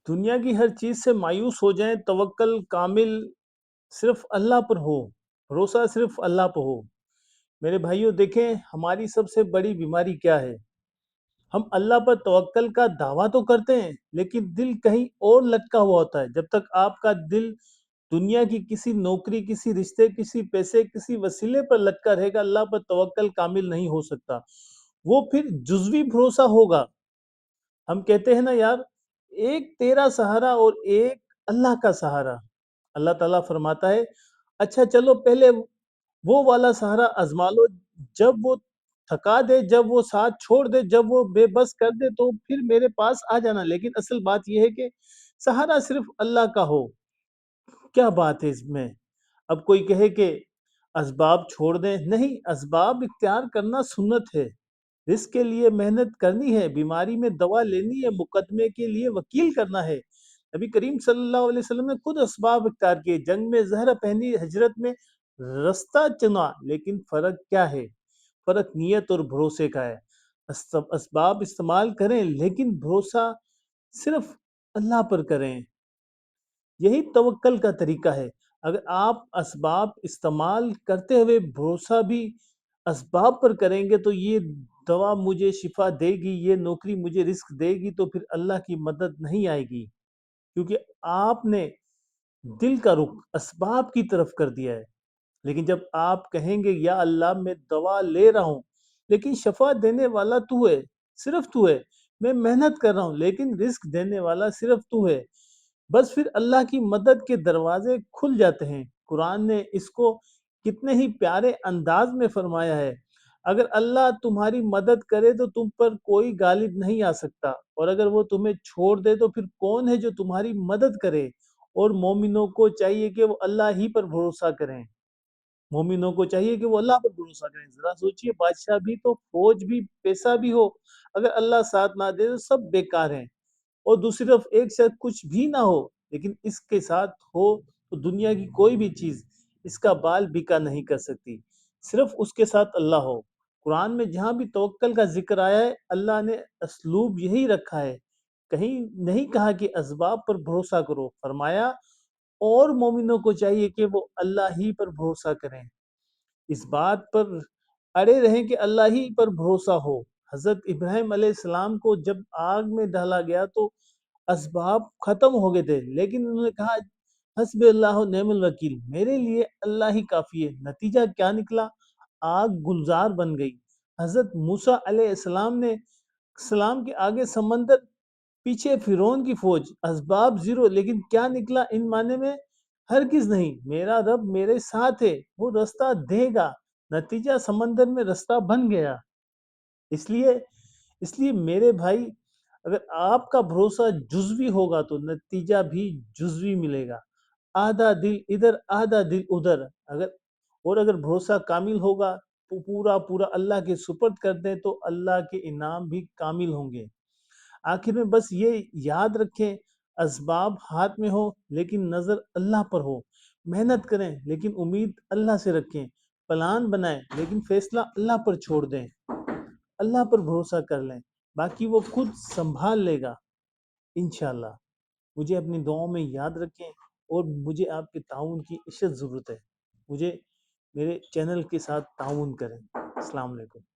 دنیا کی ہر چیز سے مایوس ہو جائیں، توکل کامل صرف اللہ پر ہو، بھروسہ صرف اللہ پر ہو۔ میرے بھائیوں دیکھیں، ہماری سب سے بڑی بیماری کیا ہے؟ ہم اللہ پر توکل کا دعویٰ تو کرتے ہیں لیکن دل کہیں اور لٹکا ہوا ہوتا ہے۔ جب تک آپ کا دل دنیا کی کسی نوکری، کسی رشتے، کسی پیسے، کسی وسیلے پر لٹکا رہے گا، اللہ پر توکل کامل نہیں ہو سکتا۔ وہ پھر جزوی بھروسہ ہوگا۔ ہم کہتے ہیں نا یار، ایک تیرا سہارا اور ایک اللہ کا سہارا۔ اللہ تعالیٰ فرماتا ہے اچھا چلو پہلے وہ والا سہارا آزما لو، جب وہ تھکا دے، جب وہ ساتھ چھوڑ دے، جب وہ بے بس کر دے تو پھر میرے پاس آ جانا۔ لیکن اصل بات یہ ہے کہ سہارا صرف اللہ کا ہو۔ کیا بات ہے اس میں؟ اب کوئی کہے کہ اسباب چھوڑ دیں، نہیں، اسباب اختیار کرنا سنت ہے۔ رزق کے لیے محنت کرنی ہے، بیماری میں دوا لینی ہے، مقدمے کے لیے وکیل کرنا ہے۔ نبی کریم صلی اللہ علیہ وسلم نے خود اسباب اختیار کیے، جنگ میں زہر پہنی، ہجرت میں رستہ چنا، لیکن فرق کیا ہے؟ فرق نیت اور بھروسے کا ہے۔ اسباب استعمال کریں لیکن بھروسہ صرف اللہ پر کریں۔ یہی توکل کا طریقہ ہے۔ اگر آپ اسباب استعمال کرتے ہوئے بھروسہ بھی اسباب پر کریں گے تو یہ دوا مجھے شفا دے گی، یہ نوکری مجھے رزق دے گی، تو پھر اللہ کی مدد نہیں آئے گی، کیونکہ آپ نے دل کا رخ اسباب کی طرف کر دیا ہے۔ لیکن جب آپ کہیں گے یا اللہ میں دوا لے رہا ہوں لیکن شفا دینے والا تو ہے، صرف تو ہے، میں محنت کر رہا ہوں لیکن رزق دینے والا صرف تو ہے، بس پھر اللہ کی مدد کے دروازے کھل جاتے ہیں۔ قرآن نے اس کو کتنے ہی پیارے انداز میں فرمایا ہے، اگر اللہ تمہاری مدد کرے تو تم پر کوئی غالب نہیں آ سکتا، اور اگر وہ تمہیں چھوڑ دے تو پھر کون ہے جو تمہاری مدد کرے؟ اور مومنوں کو چاہیے کہ وہ اللہ ہی پر بھروسہ کریں۔ مومنوں کو چاہیے کہ وہ اللہ پر بھروسہ کریں۔ ذرا سوچئے، بادشاہ بھی تو، فوج بھی، پیسہ بھی ہو، اگر اللہ ساتھ نہ دے تو سب بیکار ہیں۔ اور دوسری طرف ایک شخص کچھ بھی نہ ہو لیکن اس کے ساتھ ہو تو دنیا کی کوئی بھی چیز اس کا بال بیکا نہیں کر سکتی، صرف اس کے ساتھ اللہ ہو۔ قرآن میں جہاں بھی توکل کا ذکر آیا ہے، اللہ نے اسلوب یہی رکھا ہے، کہیں نہیں کہا کہ اسباب پر بھروسہ کرو، فرمایا اور مومنوں کو چاہیے کہ وہ اللہ ہی پر بھروسہ کریں، اس بات پر اڑے رہیں کہ اللہ ہی پر بھروسہ ہو۔ حضرت ابراہیم علیہ السلام کو جب آگ میں ڈالا گیا تو اسباب ختم ہو گئے تھے، لیکن انہوں نے کہا حسب اللہ و نعم الوکیل، میرے لیے اللہ ہی کافی ہے۔ نتیجہ کیا نکلا؟ آگ گلزار بن گئی۔ حضرت موسیٰ علیہ السلام کے آگے سمندر، پیچھے فرعون کی فوج، اسباب زیرو، لیکن کیا نکلا ان معنی میں؟ ہرگز نہیں، میرا رب میرے ساتھ ہے، وہ رستہ دے گا۔ نتیجہ سمندر میں رستہ بن گیا۔ اس لیے میرے بھائی، اگر آپ کا بھروسہ جزوی ہوگا تو نتیجہ بھی جزوی ملے گا، آدھا دل ادھر آدھا دل ادھر۔ اگر بھروسہ کامل ہوگا تو پورا اللہ کے سپرد کر دیں تو اللہ کے انعام بھی کامل ہوں گے۔ آخر میں بس یہ یاد رکھیں، اسباب ہاتھ میں ہو لیکن نظر اللہ پر ہو، محنت کریں لیکن امید اللہ سے رکھیں، پلان بنائیں لیکن فیصلہ اللہ پر چھوڑ دیں، اللہ پر بھروسہ کر لیں، باقی وہ خود سنبھال لے گا انشاءاللہ۔ مجھے اپنی دعاؤں میں یاد رکھیں، اور مجھے آپ کے تعاون کی اشد ضرورت ہے۔ مجھے میرے چینل کے ساتھ تعاون کریں۔ السلام علیکم۔